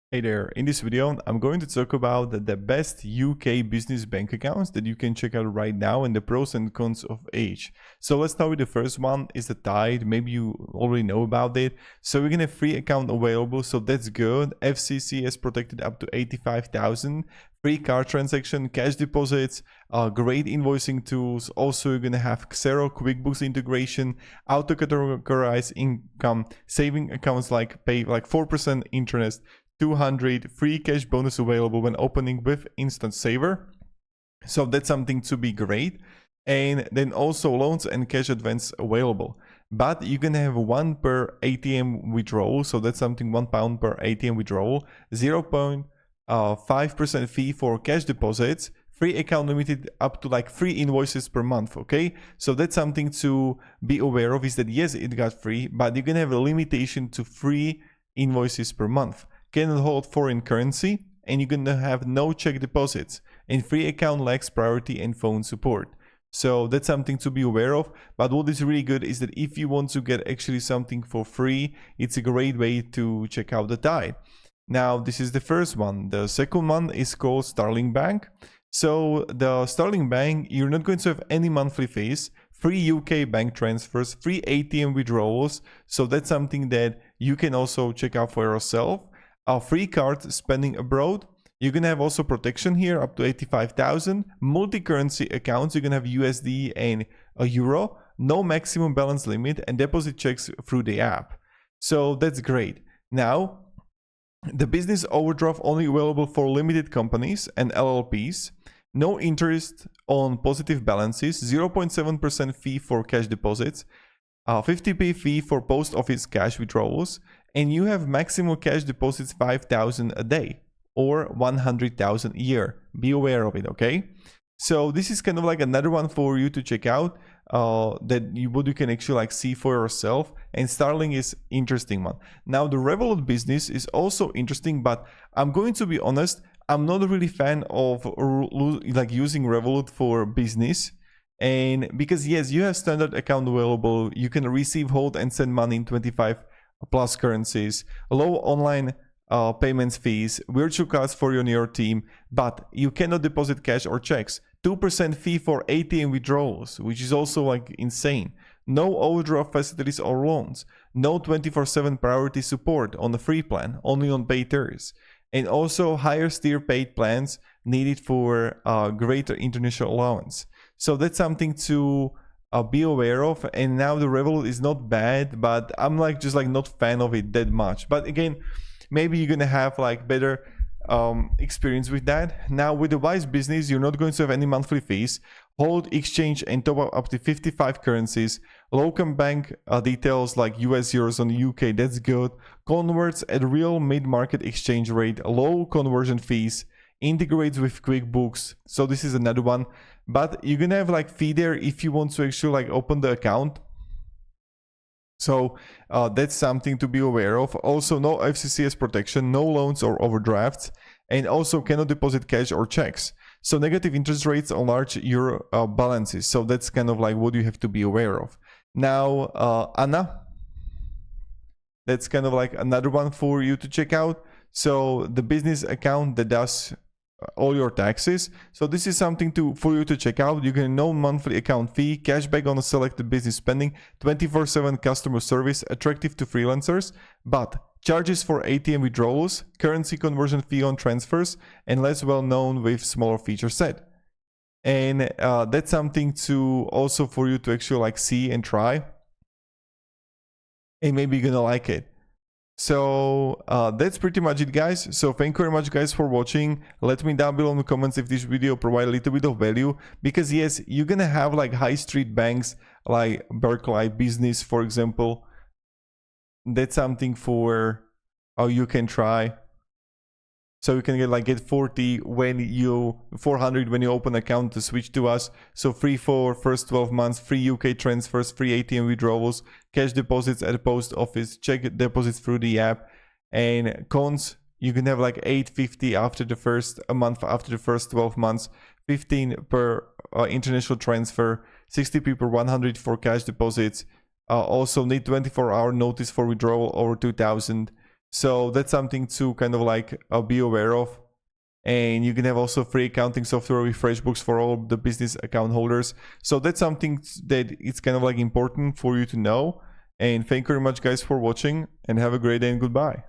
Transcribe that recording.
Hey there, in this video I'm going to talk about the best UK business bank accounts that you can check out right now and the pros and cons of each. So let's start with the first one, is the Tide. Maybe you already know about it. So we're gonna have free account available, so that's good. FCC has protected up to 85,000. Free card transaction, cash deposits, great invoicing tools. Also you're gonna have Xero QuickBooks integration, auto categorized income, saving accounts like pay like 4% interest, 200 free cash bonus available when opening with Instant Saver. So that's something to be great. And then also loans and cash advance available. But you can have 1 per ATM withdrawal. So that's something, £1 per ATM withdrawal, 0.5% fee for cash deposits, free account limited up to like 3 invoices per month. Okay, so that's something to be aware of, is that yes, it got free, but you can have a limitation to 3 invoices per month. Cannot hold foreign currency, and you're gonna have no check deposits, and free account lacks priority and phone support. So that's something to be aware of. But what is really good is that if you want to get actually something for free, it's a great way to check out the Tide. Now this is the first one. The second one is called Starling Bank. So the Starling Bank, you're not going to have any monthly fees, free UK bank transfers, free ATM withdrawals. So that's something that you can also check out for yourself. A free card spending abroad. You're gonna have also protection here up to 85,000. Multi-currency accounts. You're gonna have USD and a euro. No maximum balance limit and deposit checks through the app. So that's great. Now, the business overdraft only available for limited companies and LLPs. No interest on positive balances. 0.7% fee for cash deposits. 50p fee for post office cash withdrawals. And you have maximum cash deposits 5,000 a day or 100,000 a year. Be aware of it, okay? So this is kind of like another one for you to check out, that you can actually like see for yourself. And Starling is interesting one. Now the Revolut business is also interesting, but I'm going to be honest, I'm not a really fan of like using Revolut for business. And because yes, you have standard account available, you can receive, hold and send money in 25 plus currencies, low online payments fees, virtual cards for you and your team, but you cannot deposit cash or checks. 2% fee for ATM withdrawals, which is also like insane. No overdraft facilities or loans. No 24/7 priority support on the free plan, only on paid tiers. And also higher tier paid plans needed for greater international allowance. So that's something to be aware of. And now the Revolut is not bad, but I'm like just like not fan of it that much. But again, maybe you're gonna have like better experience with that. Now with the Wise business, you're not going to have any monthly fees. Hold, exchange and top up to 55 currencies. Local bank details like US euros on UK, that's good. Converts at real mid-market exchange rate. Low conversion fees. Integrates with QuickBooks. So this is another one. But you're gonna have like fee there if you want to actually like open the account. So that's something to be aware of. Also, no FCCS protection, no loans or overdrafts, and also cannot deposit cash or checks. So negative interest rates on large euro balances. So that's kind of like what you have to be aware of. Now, Anna, that's kind of like another one for you to check out. So the business account that does all your taxes. So this is something for you to check out. You can no monthly account fee, cashback on a selected business spending, 24/7 customer service, attractive to freelancers, but charges for ATM withdrawals, currency conversion fee on transfers, and less well known with smaller feature set. And that's something to also for you to actually like see and try, and maybe you're gonna like it. So that's pretty much it, guys. So thank you very much, guys, for watching. Let me down below in the comments if this video provided a little bit of value, because yes, you're gonna have like high street banks like Barclays Business, for example. That's something for you can try. So you can get 40 when you 400 when you open account to switch to us. So free for first 12 months, free UK transfers, free ATM withdrawals, cash deposits at the post office, check deposits through the app. And cons, you can have like 850 after the first a month after the first 12 months, 15 per international transfer, 60p per 100 for cash deposits. Also need 24-hour notice for withdrawal over 2,000. So that's something to kind of like be aware of. And you can have also free accounting software with FreshBooks for all the business account holders. So that's something that it's kind of like important for you to know. And thank you very much guys for watching, and have a great day and goodbye.